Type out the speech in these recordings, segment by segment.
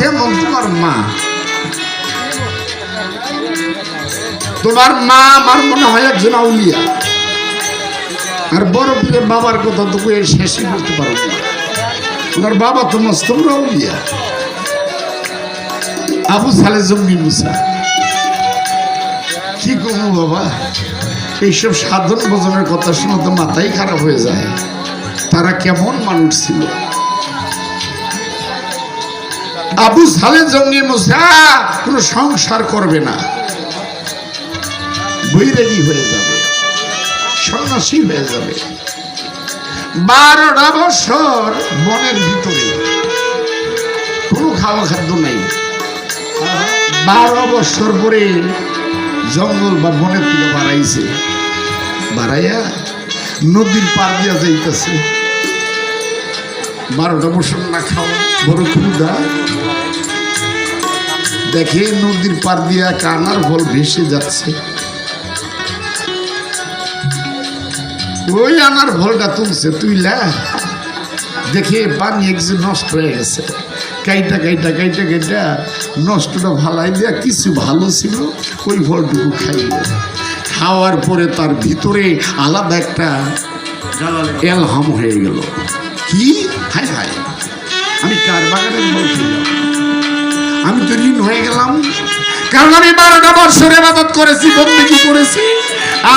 কেমন তোমার মা? তোমার মা আমার মনে হয় একজন আউলিয়া। আর বড় পীরের বাবার কথা তো শেষই করতে পারো না। তোমার বাবা তো মস্ত বড় আউলিয়া, আবু সালে জঙ্গি মুসা। কি করবো বাবা, এইসব সাধন ভোজনের কথা শুনে তো মাথাই খারাপ হয়ে যায়। তারা কেমন মানুষ ছিল। আবু সালে জঙ্গি মুসা কোন সংসার করবে না, বৈরাগী হয়ে যাবে, সন্ন্যাসী হয়ে যাবে। 12টা বছর বনের ভিতরে কোনো খাওয়া খাদ্য নাই। 12 বছর পরে জঙ্গল বা বনের থেকে বাড়াইছে, বাড়াইয়া নদীর পার দিয়া যাইতেছে। 12টা বছর না খাওয়া, বড় ক্ষুধা। দেখে নদীর পার দিয়া কানার ফল ভেসে যাচ্ছে। ওই আনার ফলটা তুলছে, তুইলা দেখে পানি একটু নষ্ট হয়ে গেছে। কাইটা কাইটা কাইটা কাইটা নষ্টটা ভালাই দেয়া কিছু ভালো ছিল, ওই ফলটুকু খাইল। খাওয়ার পরে তার ভিতরে আলাদা একটা এলহাম হয়ে গেল। কি হায় হায়, আমি কার বাগানের ফল খেলাম? আমি তো ঋণ হয়ে গেলাম, কারণ আমি 12টা বছর ইবাদত করেছি, বন্দেগী করেছি,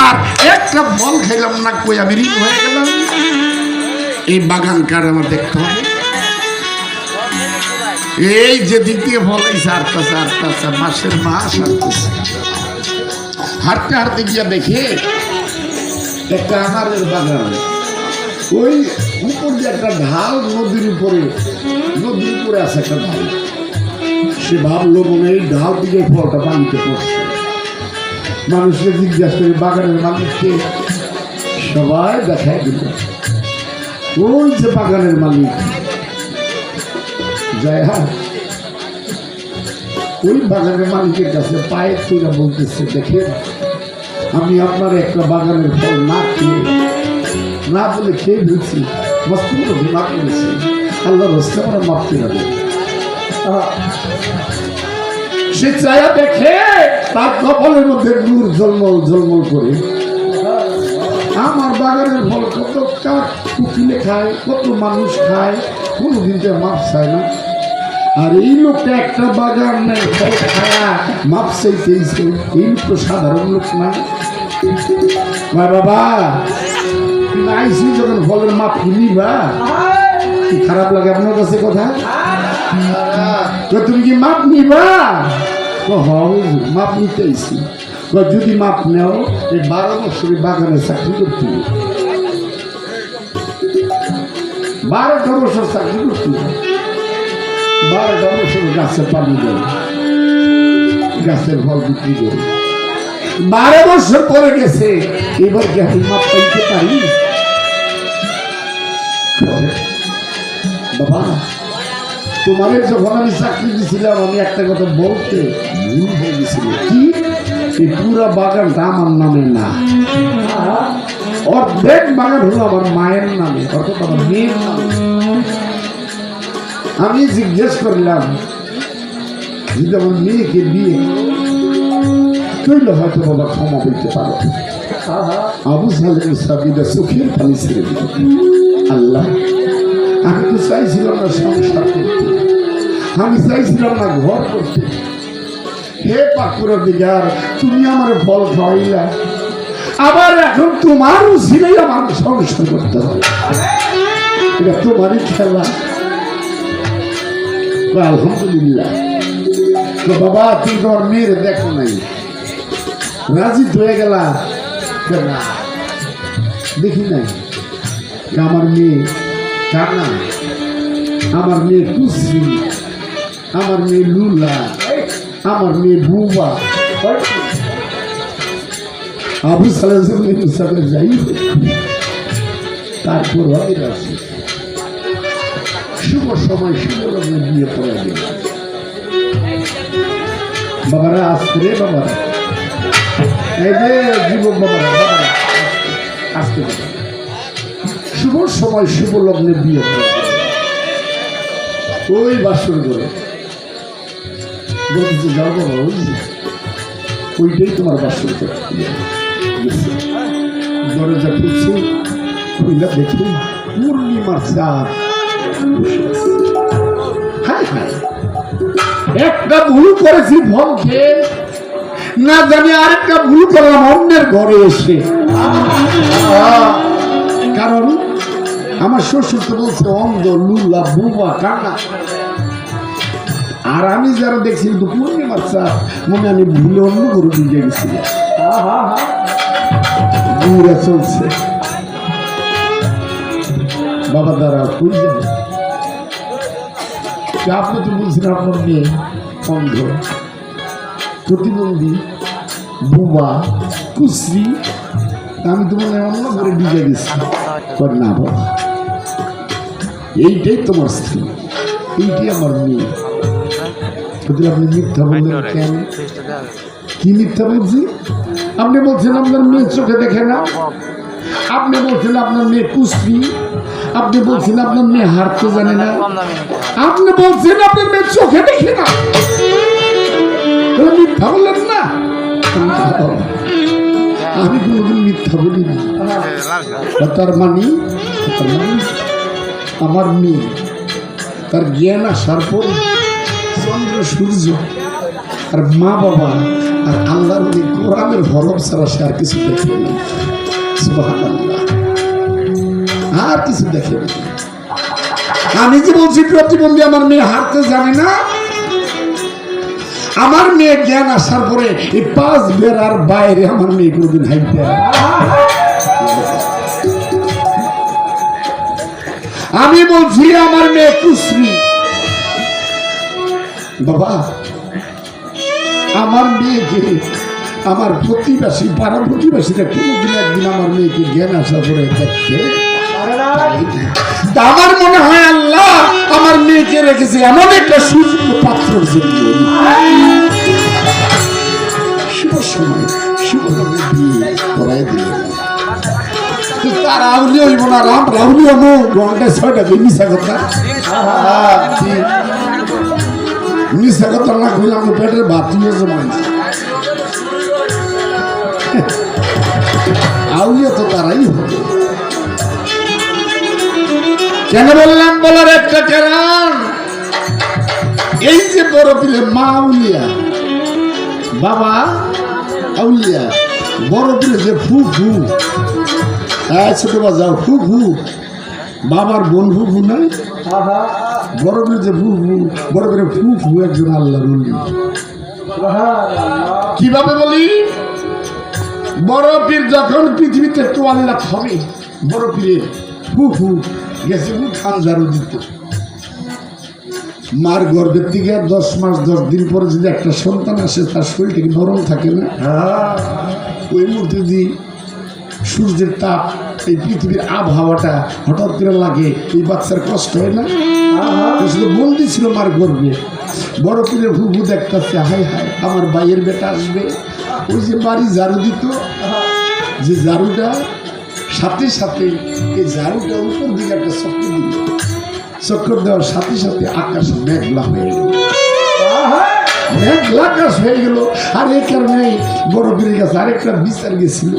আর একটা ফল খাইলাম না, কই আমি ঋণ হয়ে গেলাম। এই বাগান কার আমার দেখতে হবে। এই যে দিক দিয়ে ফল আইসা হাঁটতেছে হাঁটতেছে, মাসের মাস হাঁটতেছে। হাঁটতে হাঁটতে গিয়া দেখে একটা আনারের বাগান, ওই উপর দিয়ে একটা ঢাল, নদীর উপরে আছে একটা ঢাল। সে ভাবলো মনে এই ঢাল থেকে ফলটা পানিতে পড়ছে। মানুষকে জিজ্ঞাসা করে বাগানের মানুষকে সবাই দেখায় দিল। ওই যে বাগানের মালিক যায়, ওই বাগানের মালিকের কাছে পায়ে তুলে বলতেছে, দেখেন আমি আপনার একটা বাগানের ফল না খেয়ে, না বলে খেয়ে দিচ্ছি, মস্ত মাপ করেছি, আল্লাহ রস্তে আমরা মাপ করে দেব। সে চায়া দেখে তার কপালের মধ্যে নূর ঝলমল ঝলমল করে। আমার বাগানের ফল কত কুকিলে খায়, কত মানুষ খায়, কোনোদিন তো মাপ চায় না। আর এই লোকটা একটা বাগানের ফল খায়া মাপ চাইতেইছে। এই লোক তো সাধারণ লোক না। বাবা আইসি যখন ফলের মাপ নিবা, কি খারাপ লাগে আপনার কাছে কথা? তুমি কি মাপ নিবা? মাপ নিতে আইসি। যদি মাপ নেও, এই 12 বছরের বাগানে চাকরি করতে, 12টা বছর চাকরি করতে, 12টা বছর গাছে পানি দেয়, গাছের ফল বিক্রি করে। 12 বছর পরে গেছে, এবার কি আমি মাপ পাইতে পারি? বাবা তোমাদের যখন আমি চাকরি দিয়েছিলাম, আমি একটা কথা বলতে ভুল হয়ে গেছিল। কি? এই পুরা বাগানটা আমার নামে না, অর্ধেক বাগান হলো আমার মায়ের নামে, অর্থাৎ আমার মেয়ের নামে। আমি জিজ্ঞেস করলাম, যদি আমার মেয়েকে বিয়ে করলে হয়তো বাবা ক্ষমা করতে পারো। আবু সালেম সাবিদা চোখের পানি ছেড়ে দিল। আল্লাহ, আমি তো চাইছিলাম না সংসার করতে, আমি চাইছিলাম না ঘর করতে। হে পাকুড়ার দিগার, তুমি আমার ফল খাওয়াইলা, আবার এখন তোমারও ছিলেই আমার সংসার করতে হবে। এটা তোমারই খেলা। আলহামদুলিল্লাহ। তো বাবা তুমি তোমার মেয়ের দেখো নাই, রাজি হয়ে গেলা? দেখি নাই আমার মেয়ে কান্না, আমার মেয়ে কুসি, আমার মেয়ে লুলা, আমার মেয়ে বুবা। আবু সালে যাই, তারপর আছে শুভ সময়, শুভ রঙে বিয়ে পড়া দিল। বাবারা আসতে, বাবারা এই যে যুবক বাবারা, বাবারা আসতে, শুভ সময় শুভ লগ্নে বিয়ে পড়া। ওই বাসর ঘরে বলতেছে যাও বাবা ওই যে ওইটাই তোমার বাসর দরজা খুলছে খুইলা দেখে পূর্ণিমার চাঁদ। হ্যাঁ হ্যাঁ একটা ভুল করেছি ফলকে না জানি আরেকটা ভুল করলাম অন্যের ঘরে এসে। কারণ আমার শ্বশুর তো বলছে অন্ধ লুলা বুবা কানা, আর আমি যারা দেখছি কিন্তু পূর্ণিমার চাঁদ মনে আমি ভুলে অন্য গরু দিয়ে গেছিলাম। ঘুরে চলছে বাবা দ্বারা কই যাবে। আপনি তো বলছেন আপনার মেয়ে অন্ধ প্রতিবন্ধী বুবা কুশ্রী, আমি তো মনে অন্য করে ডিজে গেছি। না বাবা এইটাই তোমার স্ত্রী, এইটাই আমার মেয়ে। আপনি মিথ্যা বললেন কেন? কি মিথ্যা বলছি? আপনি বলছেন আপনার মেয়ে চোখে দেখে না, আপনি বলছেন আপনার মেয়ে কুশ্রী, আপনি বলছেন আপনার মেয়ে হাঁটতে জানে না, আপনি বলছেন আপনার মেয়ে চোখে দেখে না। মিথ্যা বললেন না? আমি কোনোদিন মিথ্যা বলি না। তার মানে আমার মেয়ে তার জ্ঞান আসার পর চন্দ্র সূর্য আর মা বাবা আর আল্লাহর কোরআনের হরফ ছাড়া সে আর কিছু দেখে না। সুবহানাল্লাহ, আর কিছু দেখে না। আমি যে বলছি প্রতিবন্ধী আমার মেয়ে হাঁটতে জানে না, আমার মেয়ে জ্ঞান আসার পরে এই 5 বেড়ার বাইরে আমার মেয়ে কোনদিন হাঁটতে। আমি বলছি আমার মেয়ে কুশ্রী। বাবা আমার মেয়েকে আমার প্রতিবাসী পাড়া প্রতিবাসীরা কোনোদিন একদিন আমার মেয়েকে জ্ঞান আসার পরে দেখতে, আমার মনে হয় আল্লাহ আমার মেয়েকে রেখেছে এমন একটা সুযোগ্য পাত্রের জন্য। শুভ সময় শুভ বিয়ে করাই দিল। তার রাহুলি হইব না, রাম রাহুলি হবো ঘন্টায় 6টা মিশা কথা। মিশা কথা না খুলে আমার পেটের ভাত নিয়ে জমাই না। আউলিয়া তো তারাই হবে। কেন বললাম বলার একটা কারণ, এই যে বড় পিলে মা আউলিয়া বাবা আউলিয়া, বড় পিলে যে ফু ফু ছোট বাজাও ফু ফু, বাবার বোন ফু ফু নাই, বড় পিলে যে ফু ফু, বড় পিলে ফু ফু একজন আল্লাহ বলি। কিভাবে বলি? বড় পীর যখন পৃথিবীতে তোয়াল্লাত হবে, বড় পীরের ফু ফু গেছে খান ঝাড়ু দিত। মার গর্ভের থেকে 10 মাস 10 দিন পরে যদি একটা সন্তান আসে তার শরীরটা কি নরম থাকে না? ওই মুহূর্তে যদি সূর্যের তাপ এই পৃথিবীর আবহাওয়াটা হঠাৎ করে লাগে, এই বাচ্চার কষ্ট হয় না? শুধু বন্দি ছিল মার গর্ভে। বড় পীরের ফুফু দেখতেছে হায় হায় আমার ভাইয়ের বেটা আসবে। ওই যে বাড়ি ঝাড়ু দিত, যে ঝাড়ুটা সাথে সাথে এই ঝাড়ুটা উপর দিকে একটা চক্কর দিল, চক্কর দেওয়ার সাথে সাথে আকাশ মেঘলা হয়ে গেল, মেঘলা আকাশ হয়ে গেল। আর এই কারণে বড় পীরের কাছে আরেকটা বিচার গেছিল,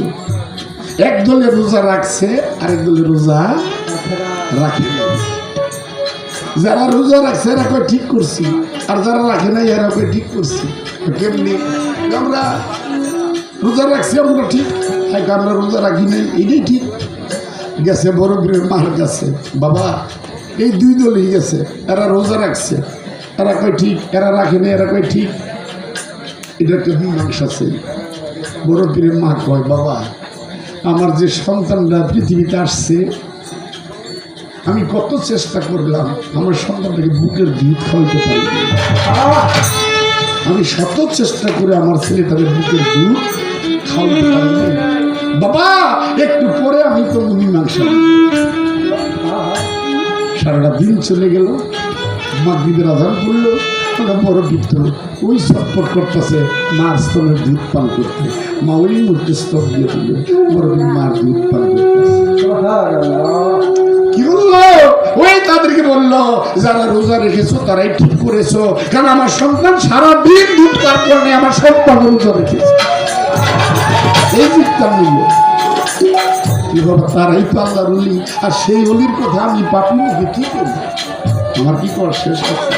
এক দলে রোজা রাখছে আরেক দলে রোজা রাখে না। যারা রোজা রাখছে এরা কয় ঠিক করছি, আর যারা রাখে নাই এরা কয় ঠিক করছি। কেমনি? আমরা রোজা রাখছি আমরা ঠিক, আমরা রোজা রাখি নাই এটাই ঠিক। গেছে বড় পীরের মার কাছে, বাবা এই 2 দলই গেছে, এরা রোজা রাখছে এরা কয় ঠিক, এরা রাখে নাই এরা কয় ঠিক। এটা একটা মীমাংসা আছে। বড় পীরের মা কয় বাবা আমার যে সন্তানরা পৃথিবীতে আসছে, আমি কত চেষ্টা করলাম আমার সন্তানটাকে বুকের দুধ খাওয়াইতে পারি, আমি শত চেষ্টা করে আমার ছেলেটাকে বুকের দুধ খাওয়াইতে পারি। বাবা একটু পরে আমি তো মীমাংসা। সারাটা দিন চলে গেল, মাগরিবের আযান পড়লো, ওটা বড় বিদ্যুৎ ওই ছটফট করতেছে মার স্তনের দুধ পান করতে। মা ওই মুহূর্তে স্তর দিয়ে দিল, বড় মার দুধ পান করতেছে। কি বললো? ওই তাদেরকে বললো যারা রোজা রেখেছো তারাই ঠিক করেছো, কারণ আমার সন্তান সারাদিন দুধ পার করে আমার সন্তান রোজা রেখেছে। এই চিন্তা নিল কি বাবা, তারাই তো আল্লাহর ওলি, আর সেই ওলির কথা আমি পাপি মুখে কি করবো? আমার কি কর শেষ আছে?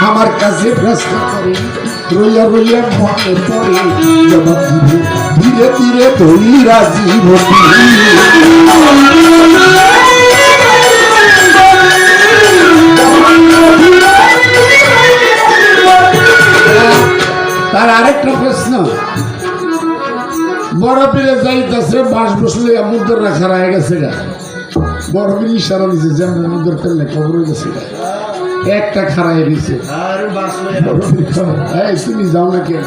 আমার কাছে প্রশ্ন করে রইয়া রইয়া মনে পড়ে জবাব দিবে ধীরে ধীরে ধরি রাজি হবি। তার আরেকটা প্রশ্ন, বড় পীরে যাইতেছে বাঁশ বসলে মুদ্র রাখা হয়ে গেছে গা, বড় পীর ইশারা দিছে যে আমরা মুদ্র ফেললে খবর হয়ে গেছে গা, একটা খাড়াই দিছে। তুমি যাও না কেন?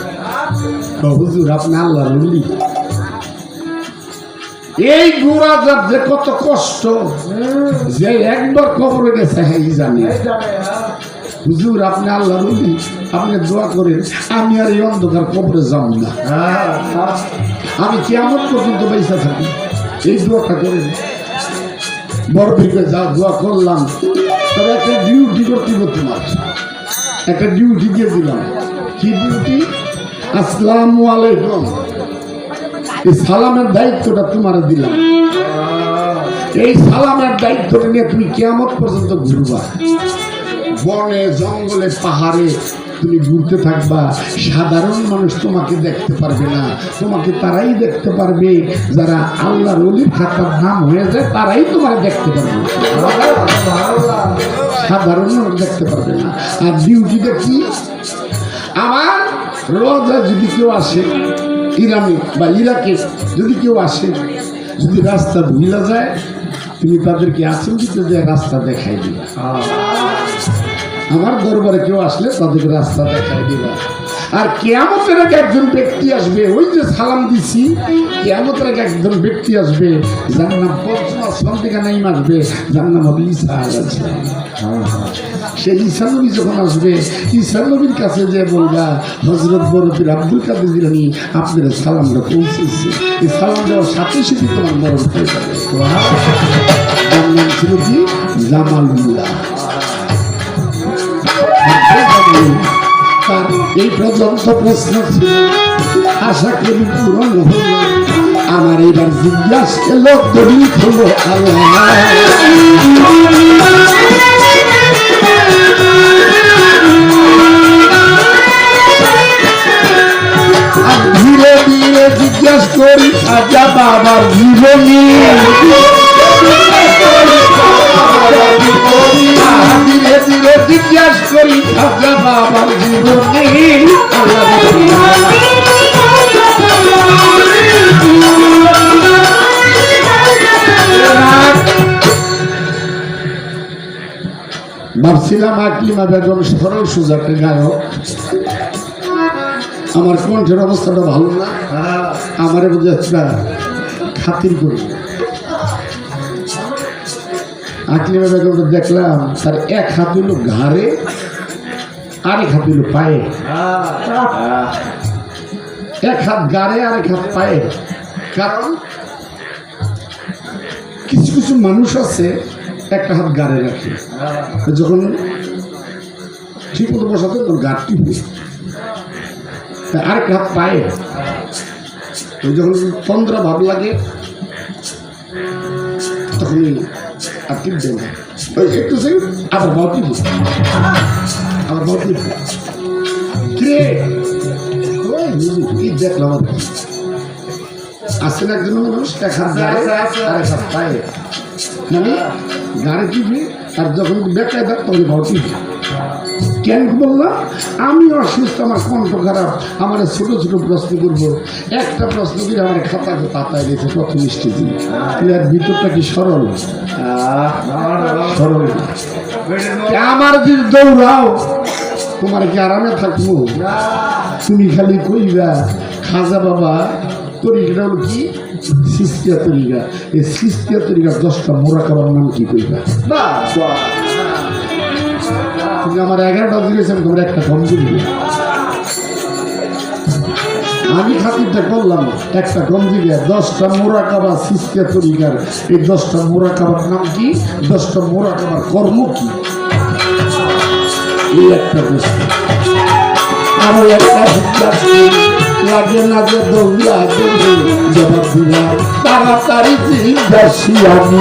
হুজুর আপনি আল্লাহ রুলি। এই গোড়া যার যে কত কষ্ট, যে একবার খবর গেছে হ্যাঁ জানি। হুজুর আপনি আল্লাহ রুলি, আপনি দোয়া করেন আমি আর এই অন্ধকার কবরে যাব না, আমি কিয়ামত পর্যন্ত পয়সা থাকি, এই দোয়াটা করেন। বড় দিকে যা দোয়া করলাম, তবে একটা ডিউটি করতে তোমার, একটা ডিউটি দিয়ে দিলাম। কি ডিউটি? আসসালামু আলাইকুম, এই সালামের দায়িত্বটা তোমার দিলাম। এই সালামের দায়িত্বটা নিয়ে তুমি কিয়ামত পর্যন্ত ঘুরবা, বনে জঙ্গলে পাহাড়ে তুমি ঘুরতে থাকবা। সাধারণ মানুষ তোমাকে দেখতে পারবে না, তোমাকে তারাই দেখতে পারবে যারা আল্লাহর ওলির খাতার নাম হয়ে যায়, তারাই তোমার দেখতে পারবে, সাধারণ মানুষ দেখতে পারবে না। আর ডিউটিটা কি? আমার রোজা যদি কেউ আসে, ইরানে বা ইরাকে যদি কেউ আসে, যদি রাস্তা ভুলা যায়, তুমি তাদেরকে আসেন দিতে যে রাস্তা দেখাই দিবা। আমার দরবারে কেউ আসলে তাদেরকে রাস্তা দেখাই দিবা। আর কিয়ামতের আগে একজন ব্যক্তি আসবে, ওই যে সালাম দিছি, কিয়ামতের আগে একজন ব্যক্তি আসবে যার নাম পঞ্চম থেকে নাইম আসবে, যার নাম হবে ঈসা আলাইহিস সালাম। সেই ঈসা নবী যখন আসবে, ঈসা নবীর কাছে যে বলবা হযরত বড় পীর আব্দুল কাদের জিলানী আপনার সালামটা পৌঁছেছে, এই সালাম দেওয়ার সাথে সাথে তোমার মরণ হয়ে যাবে। তার নাম ছিল কি? জামালুল্লাহ। তার এই পর্যন্ত প্রশ্ন ছিল, আশা করি পূরণ হল। আমার এবার জিজ্ঞাসা এলো, দলিল হলো আল্লাহ। ধীরে ধীরে জিজ্ঞাসা করি আজা বাবার জীবনী, ধীরে ধীরে জিজ্ঞাসা করি আজা বাবার জীবনী। ভাবছিলাম আকলিমা বেগম সরল সুজাকে গায়ক, আমার কণ্ঠের অবস্থাটা ভালো না, আমার বোঝা একটা খাতির করি। আকলিমা বেগমটা দেখলাম তার এক হাত হইল ঘাড়ে, আরেক হাত হইল পায়ে, এক হাত গাড়ে আরেক হাত পায়ে। কারণ কিছু কিছু মানুষ আছে একটা হাত গাড়ে রাখে, যখন ঠিক মতো বসাতে তখন গাড় টিপে, আরেক হাত পায়ে। যখন তন্দ্রা ভাব লাগে তখন আর টিপবে না, ওই একটু আবার বাউ টিপে, আবার বাউ টিপে। দেখলাম আসছেন একজন মানুষ এক হাত গাড়ে আর এক হাত পায়ে, মানে গাড়ি টিপে, আর যখন বেকায় দেখ তখন বাউ টিপে। কেন বললাম? আমি অসুস্থ, আমার কণ্ঠ খারাপ, আমার ছোট ছোট প্রশ্ন করবো। একটা প্রশ্ন দিয়ে আমার খাতাকে পাতায় দিয়েছে প্রথম স্টেজে। এর ভিতরটা কি সরল? সরল। আমার যে দৌড়াও, তোমার কি আরামে থাকবো? তুমি খালি কইবা খাজা বাবা তরিকা হলো কি? সিস্তিয়া তরিকা। এই সিস্তিয়া তরিকার 10টা মোরাকাবার নাম কি কইবা? তুমি আমার 11টা দিয়েছেন, তোমরা একটা কম দিবে। আমি খাতিরটা করলাম একটা গঞ্জিকে 10টা মোরাকাবা সিস্তিয়া তরিকার। এই 10টা মোরাকাবার নাম কি, 10টা মোরাকাবার কর্ম কি, এই একটা প্রশ্ন। আরো একটা জিজ্ঞাসা লাগে না যে দৌড়িয়া জবাব দিলা তাড়াতাড়ি জিজ্ঞাসি আমি।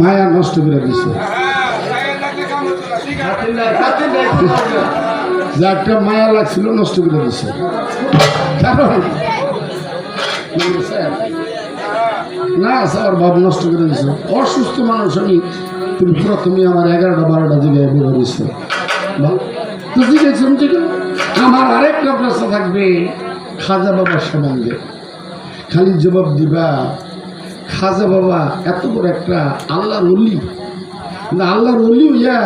মায়া নষ্ট করে দিছে, যারটা মায়া লাগছিল নষ্ট করে দিছে। কারণ না স্যার ভাব নষ্ট করে দিছে। অসুস্থ মানুষ আমি, তুমি প্রথমে আমার 11টা 12টা জায়গায় বের দিচ্ছে। তো জিজ্ঞেস আমার আরেকটা প্রশ্ন থাকবে খাজা বাবার সম্বন্ধে, খালি জবাব দিবা খাজা বাবা এত বড় একটা আল্লাহর ওলি, না আল্লাহর ওলি হইয়া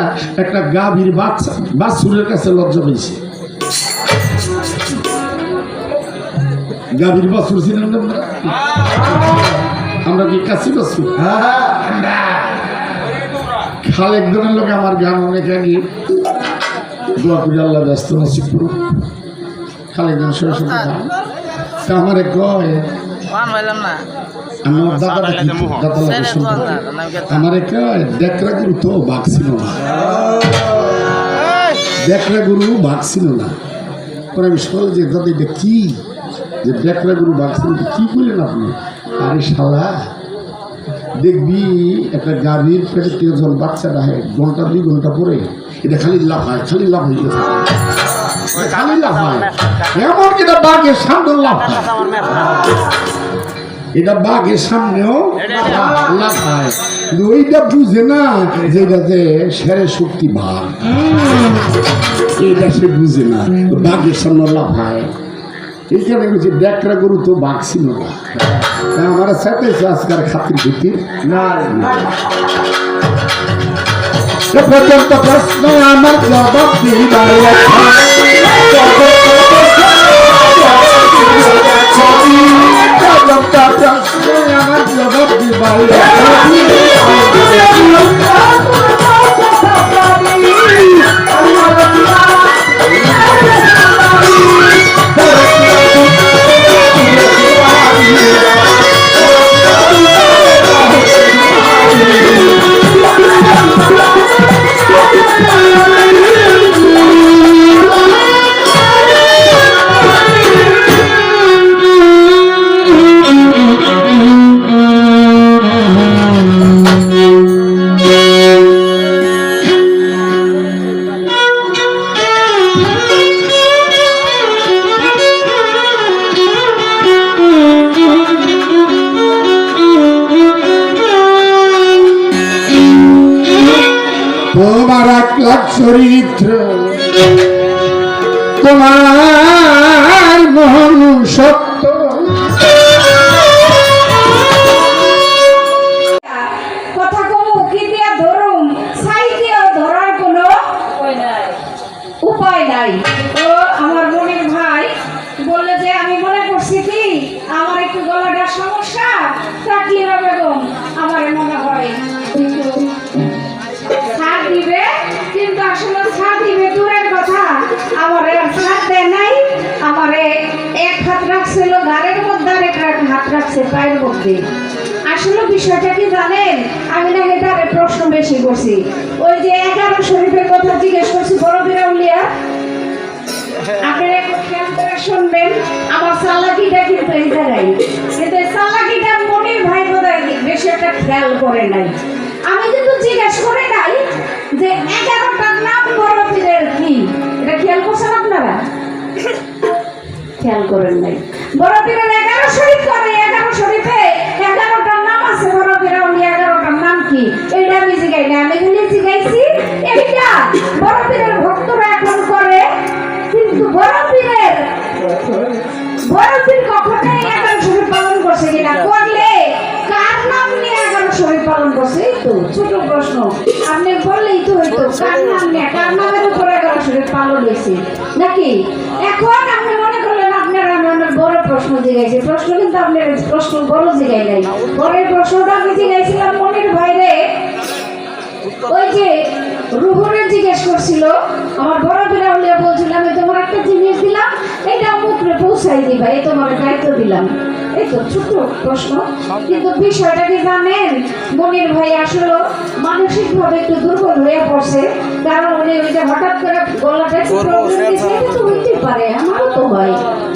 একটা গাভীর বাচ্চা বাছুরের কাছে লজ্জা পেয়েছে। গাভীর বাছুর ছিলেন আমরা কি কাছি বাছুর? খালেক ধরনের লোক আমার গান অনেক আগে দোয়া করি আল্লাহ ব্যস্ত নসিব করুন। খালেক ধরনের সরাসরি আমার কয় আমার দাদা আমার দেখরা গরু তো বাঘ ছিল না, দেখরা গরু বাঘ ছিল না। পরে আমি সকালে যে দাদা এটা কি, যে দেখরা গরু বাঘ ছিল কি করলেন আপনি? আরে শালা দেখবি একটা গাড়ির পেটে থেকে যখন বাচ্চাটা হয় 1-2 ঘন্টা পরে এটা খালি লাফায়, খালি লাফ হইতে থাকে, খালি লাফায়। এমন এটা বাঘের সামনে লাফায়, এটা বাঘের সামনেও লাফায়, ওইটা বুঝে না যে এটাতে সেরে শক্তি ভাগ, এইটা সে বুঝে না, বাঘের সামনে লাফায়। এইখানে বলছি দেখরা গরু তো বাঘ ছিল না। আমার চাইতেছে আজকাল খাতির ভিত্তির না পর্যন্ত প্রশ্ন আমার জবাব দিবার আমার জবাব দিবার তোমার 1 লাখ চরিত্র, তোমার মন সত্য, কথা কমু কি দিয়া ধরুম, ছাই দিয়া ধরার কোনো উপায় নাই। তো আমার বোনের ভাই বললে যে আমি মনে করছি কি আমার একটু গলাটার সমস্যা, তাকলিমা বেগম আমার মনে হয় ছাড় দিবে, কিন্তু আসলে ছাড় দিবে দূরের কথা, আমার ছাড় দেয় নাই। আমারে 1 হাত রাখছিল ঘাড়ের মধ্যে আর 1 হাত রাখছে পায়ের মধ্যে। আসলে বিষয়টা কি জানেন, আমি না এটারে প্রশ্ন বেশি করছি। ওই যে 11 শরীফের কথা জিজ্ঞেস করছি বড় বিরাউলিয়া, আপনারা একটু খেয়াল করে শুনবেন। আমার চালাকিটা কিন্তু এই জায়গায়, কিন্তু চালাকিটা মনির ভাই বোধহয় বেশি একটা খেয়াল করে নাই। আমি কিন্তু জিজ্ঞেস করে নাই যে 11টার নাম বড় পীরের কি, এটা খেয়াল করছেন আপনারা? খেয়াল করেন নাই। বড় পীরের 11 শরীফ করে, 11 শরীফে 11টার নাম আছে, বড় পীরের 11টার নাম কি এইটা আমি জিজ্ঞাই না, আমি খালি জিজ্ঞাইছি এইটা বড় পীরের ভক্তরা এখন করে, কিন্তু বড় পীর কখনোই 11 শরীফ পালন করছে কিনা, করলে কার নাম নিয়ে 11 শরীফ পালন করছে? এই তো ছোট প্রশ্ন, আপনি বললেই তো হইতো কার নাম নিয়ে, কার নামের উপরে 11 শরীফ পালন হয়েছে নাকি? এখন আপনি মনে করলেন আপনার আমার বড় প্রশ্ন প্রশ্ন জিজ্ঞাসি, প্রশ্ন কিন্তু আপনার প্রশ্ন বড় জিজ্ঞাই নাই। পরের প্রশ্নটা আমি জিজ্ঞাসিলাম মনির ভাইরে, ওই যে রুহুরে জিজ্ঞেস করছিল, আমার বড় বিরাউলিয়া বলছিল আমি তোমার একটা জিনিস দিলাম, এটা মুখে পৌঁছাই দিবা, এই তোমার দায়িত্ব দিলাম। এই তো ছোট প্রশ্ন, কিন্তু বিষয়টা কি জানেন, মনির ভাই আসলে মানসিকভাবে একটু দুর্বল হয়ে পড়ছে, কারণ উনি ওই যে হঠাৎ করে গলাটা প্রবলেম দিচ্ছে, কিন্তু হইতে পারে, আমারও তো হয়,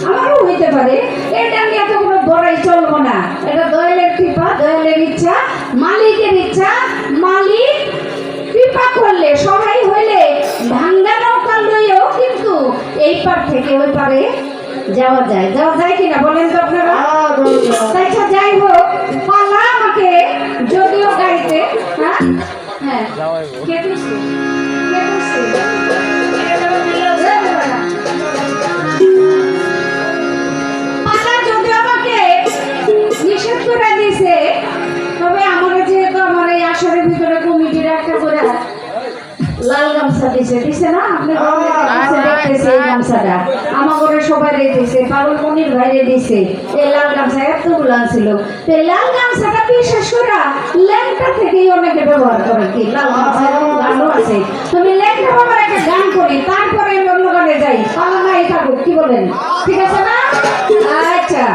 আমারও হইতে পারে। এটা নিয়ে তো কোনো বড়াই চলবো না, এটা দয়ালের কৃপা, দয়ালের ইচ্ছা, মালিকের ইচ্ছা। মালিক কৃপা করলে সবাই হইলে ভাঙ্গা নৌকা লইও কিন্তু এই পার থেকে ওই পারে যাওয়া যায়। যাওয়া যায় কিনা বলেন তো আপনারা? আচ্ছা যাই হোক, পালা আমাকে যদিও গাইতে, হ্যাঁ হ্যাঁ কে দিছে? কে দিছে? পালা যদি আমাকে নিষেধ করে দিছে, তবে আমার যেহেতু আমার এই আসরের ভিতরে কমিটির একটা করে লাল গামছা দিছে না, আপনি দেখতেছে এই গামছাটা আমার ঘরে সবাই দিছে, পাগল মনির ভাইরে দিছে। এই লাল গামছা এতগুলো ছিল, এই লাল গামছাটা বিশেষ করে ল্যাংটা থেকেই অনেকে ব্যবহার করে। কি লাল গামছা গানও আছে, তুমি ল্যাংটা বাবার একটা গান করি, তারপরে অন্য গানে যাই, পালা নাই থাকুক, কি বলেন? ঠিক আছে না? আচ্ছা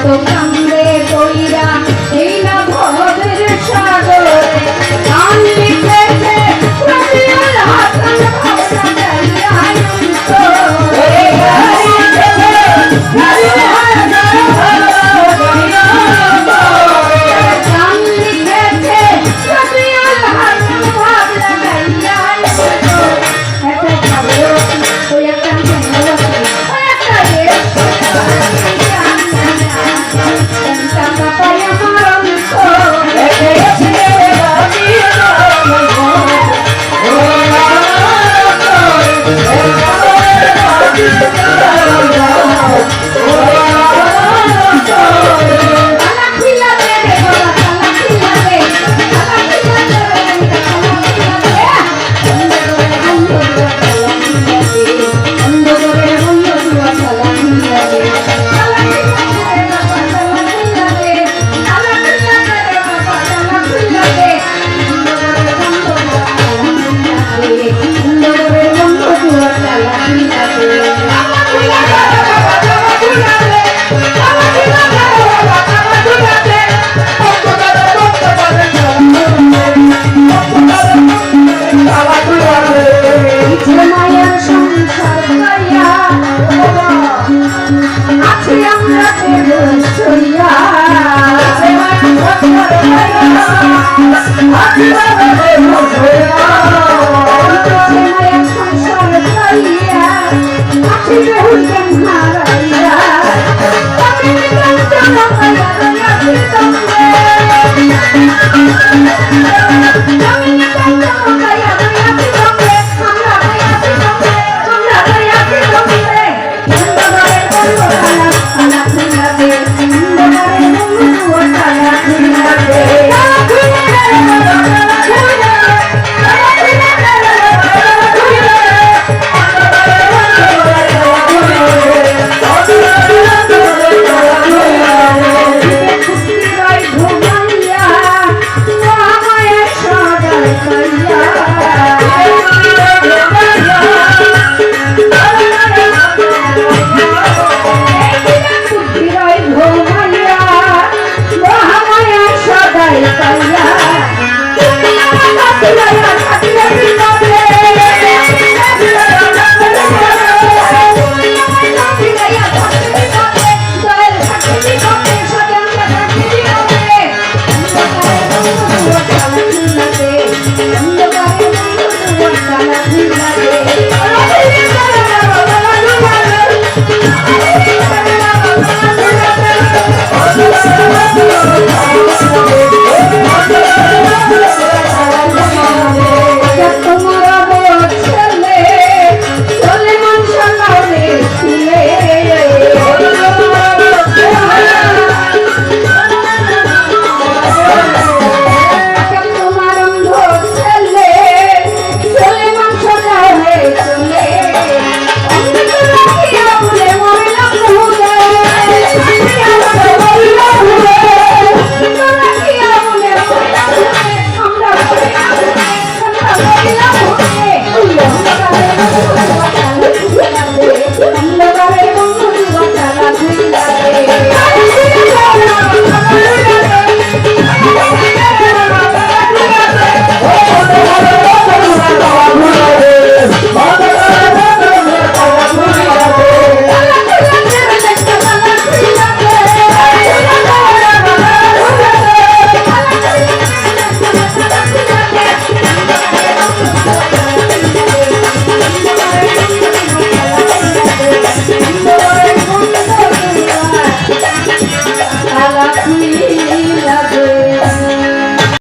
তো কান্দে কইরা এই না ভবের সাগরে গান লিখেছে রবিউল হাসান ভাবনা গাইয়াই তো এই গান লিখেছে রবিউল হাসান গান লিখেছে রবিউল হাসান ভাবনা গাইয়াই তো এত ভালো ওই একটা ভালো ওই একটা Hãy subscribe cho kênh Ghiền Mì Gõ để không bỏ lỡ